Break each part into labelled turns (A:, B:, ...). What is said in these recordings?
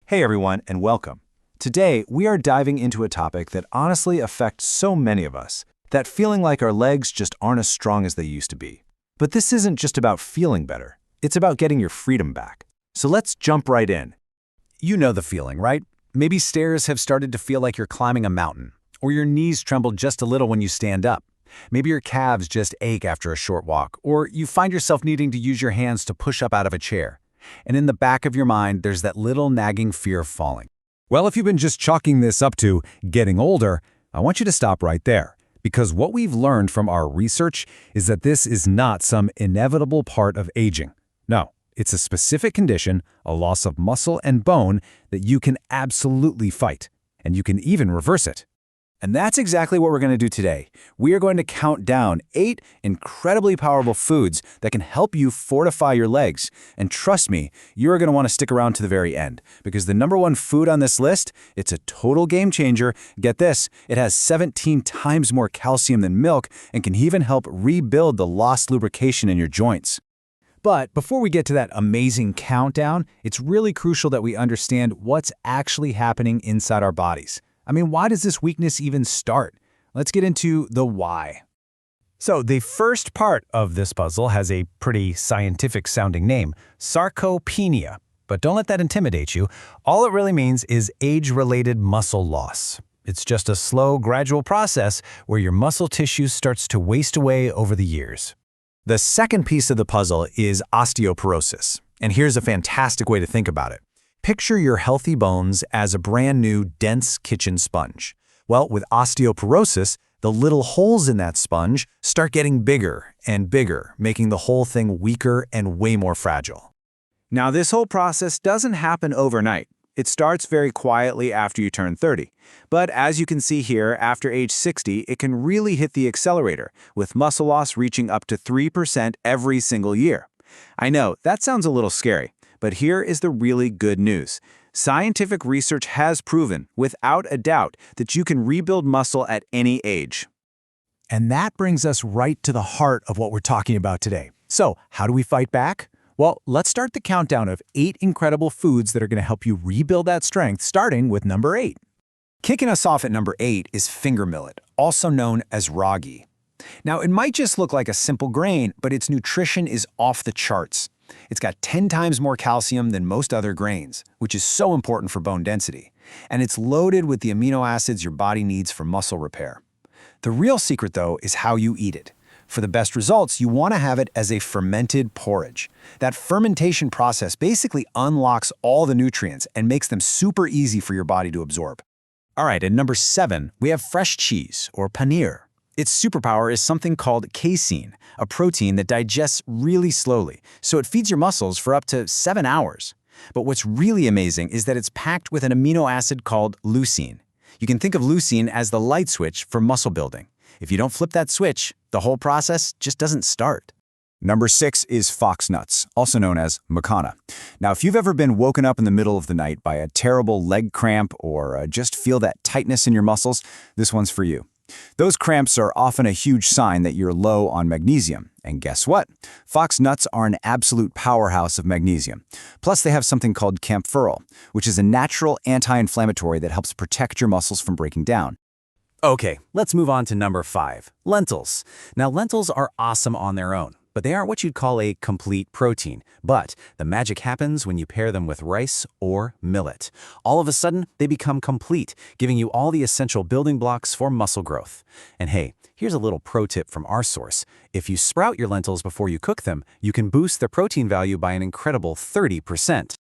A: Hey everyone, and welcome. Today, we are diving into a topic that honestly affects so many of us, that feeling like our legs just aren't as strong as they used to be. But this isn't just about feeling better, it's about getting your freedom back. So let's jump right in.
B: You know the feeling, right? Maybe stairs have started to feel like you're climbing a mountain, or your knees tremble just a little when you stand up. Maybe your calves just ache after a short walk, or you find yourself needing to use your hands to push up out of a chair. And in the back of your mind, there's that little nagging fear of falling. Well, if you've been just chalking this up to getting older, I want you to stop right there. Because what we've learned from our research is that this is not some inevitable part of aging. No, it's a specific condition, a loss of muscle and bone that you can absolutely fight. And you can even reverse it.
A: And that's exactly what we're going to do today. We are going to count down 8 incredibly powerful foods that can help you fortify your legs. And trust me, you are going to want to stick around to the very end, because the number one food on this list, it's a total game changer. Get this, it has 17 times more calcium than milk and can even help rebuild the lost lubrication in your joints. But before we get to that amazing countdown, it's really crucial that we understand what's actually happening inside our bodies. I mean, why does this weakness even start? Let's get into the why.
B: So the first part of this puzzle has a pretty scientific-sounding name, sarcopenia. But don't let that intimidate you. All it really means is age-related muscle loss. It's just a slow, gradual process where your muscle tissue starts to waste away over the years.
A: The second piece of the puzzle is osteoporosis. And here's a fantastic way to think about it. Picture your healthy bones as a brand new, dense kitchen sponge. Well, with osteoporosis, the little holes in that sponge start getting bigger and bigger, making the whole thing weaker and way more fragile. Now, this whole process doesn't happen overnight. It starts very quietly after you turn 30. But as you can see here, after age 60, it can really hit the accelerator, with muscle loss reaching up to 3% every single year. I know, that sounds a little scary. But here is the really good news. Scientific research has proven, without a doubt, that you can rebuild muscle at any age.
B: And that brings us right to the heart of what we're talking about today. So, how do we fight back? Well, let's start the countdown of 8 incredible foods that are going to help you rebuild that strength, starting with number 8.
A: Kicking us off at number 8 is finger millet, also known as ragi. Now, it might just look like a simple grain, but its nutrition is off the charts. It's got 10 times more calcium than most other grains, which is so important for bone density. And it's loaded with the amino acids your body needs for muscle repair. The real secret, though, is how you eat it. For the best results, you want to have it as a fermented porridge. That fermentation process basically unlocks all the nutrients and makes them super easy for your body to absorb. All right, at number 7, we have fresh cheese, or paneer. Its superpower is something called casein, a protein that digests really slowly, so it feeds your muscles for up to 7 hours. But what's really amazing is that it's packed with an amino acid called leucine. You can think of leucine as the light switch for muscle building. If you don't flip that switch, the whole process just doesn't start. Number 6 is fox nuts, also known as macana. Now, if you've ever been woken up in the middle of the night by a terrible leg cramp or just feel that tightness in your muscles, this one's for you. Those cramps are often a huge sign that you're low on magnesium. And guess what? Fox nuts are an absolute powerhouse of magnesium. Plus, they have something called camphorol, which is a natural anti-inflammatory that helps protect your muscles from breaking down.
B: Okay, let's move on to number 5, lentils. Now, lentils are awesome on their own, but they aren't what you'd call a complete protein. But the magic happens when you pair them with rice or millet. All of a sudden, they become complete, giving you all the essential building blocks for muscle growth. And hey, here's a little pro tip from our source. If you sprout your lentils before you cook them, you can boost their protein value by an incredible 30%.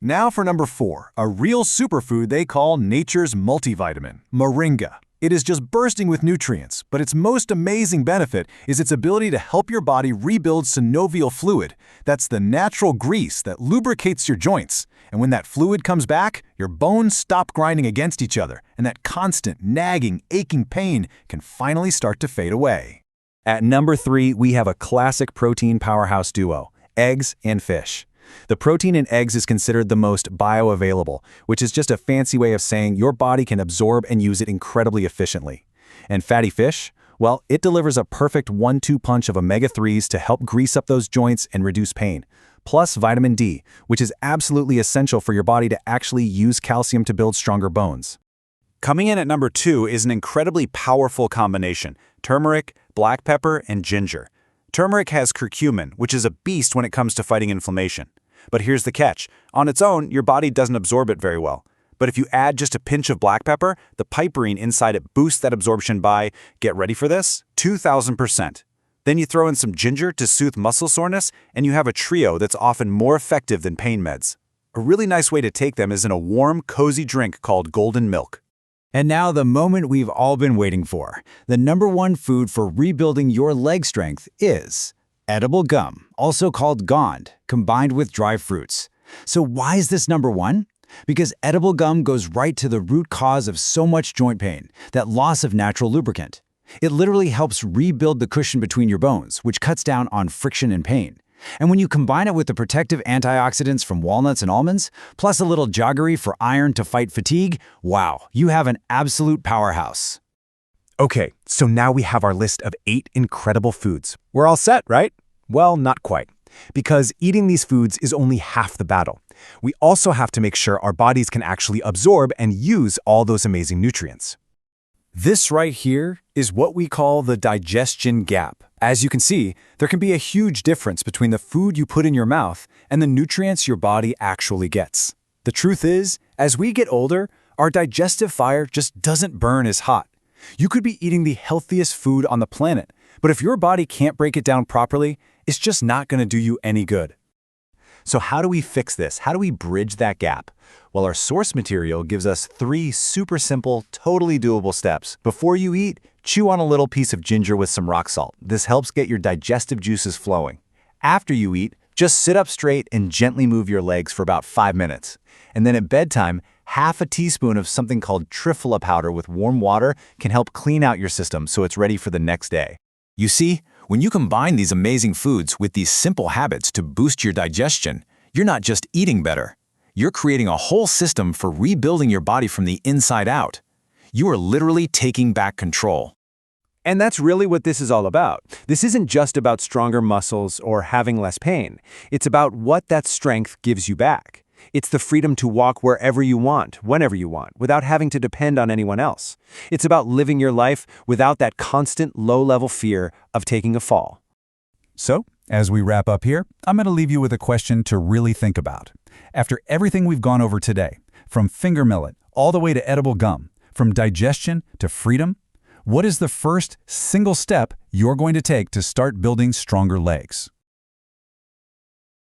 A: Now for number 4, a real superfood they call nature's multivitamin, moringa. It is just bursting with nutrients, but its most amazing benefit is its ability to help your body rebuild synovial fluid. That's the natural grease that lubricates your joints. And when that fluid comes back, your bones stop grinding against each other, and that constant, nagging, aching pain can finally start to fade away. At number 3, we have a classic protein powerhouse duo, eggs and fish. The protein in eggs is considered the most bioavailable, which is just a fancy way of saying your body can absorb and use it incredibly efficiently. And fatty fish? Well, it delivers a perfect 1-2 punch of omega-3s to help grease up those joints and reduce pain.
B: plus vitamin D, which is absolutely essential for your body to actually use calcium to build stronger bones. Coming in at number 2 is an incredibly powerful combination: turmeric, black pepper, and ginger. Turmeric has curcumin, which is a beast when it comes to fighting inflammation. But here's the catch. On its own, your body doesn't absorb it very well. But if you add just a pinch of black pepper, the piperine inside it boosts that absorption by, get ready for this, 2,000%. Then you throw in some ginger to soothe muscle soreness, and you have a trio that's often more effective than pain meds. A really nice way to take them is in a warm, cozy drink called golden milk.
A: And now the moment we've all been waiting for. The number 1 food for rebuilding your leg strength is edible gum, also called Gond, combined with dry fruits. So why is this number 1? Because edible gum goes right to the root cause of so much joint pain, that loss of natural lubricant. It literally helps rebuild the cushion between your bones, which cuts down on friction and pain. And when you combine it with the protective antioxidants from walnuts and almonds, plus a little jaggery for iron to fight fatigue, wow, you have an absolute powerhouse.
B: Okay, so now we have our list of 8 incredible foods. We're all set, right? Well, not quite. Because eating these foods is only half the battle. We also have to make sure our bodies can actually absorb and use all those amazing nutrients. This right here is what we call the digestion gap. As you can see, there can be a huge difference between the food you put in your mouth and the nutrients your body actually gets. The truth is, as we get older, our digestive fire just doesn't burn as hot. You could be eating the healthiest food on the planet, but if your body can't break it down properly, it's just not going to do you any good. So how do we fix this? How do we bridge that gap? Well, our source material gives us 3 super simple, totally doable steps. Before you eat, chew on a little piece of ginger with some rock salt. This helps get your digestive juices flowing. After you eat, just sit up straight and gently move your legs for about 5 minutes. And then at bedtime, half a teaspoon of something called triphala powder with warm water can help clean out your system so it's ready for the next day.
A: You see, when you combine these amazing foods with these simple habits to boost your digestion, you're not just eating better. You're creating a whole system for rebuilding your body from the inside out. You are literally taking back control.
B: And that's really what this is all about. This isn't just about stronger muscles or having less pain. It's about what that strength gives you back. It's the freedom to walk wherever you want, whenever you want, without having to depend on anyone else. It's about living your life without that constant low-level fear of taking a fall. So, as we wrap up here, I'm going to leave you with a question to really think about. After everything we've gone over today, from finger millet all the way to edible gum, from digestion to freedom, what is the first single step you're going to take to start building stronger legs?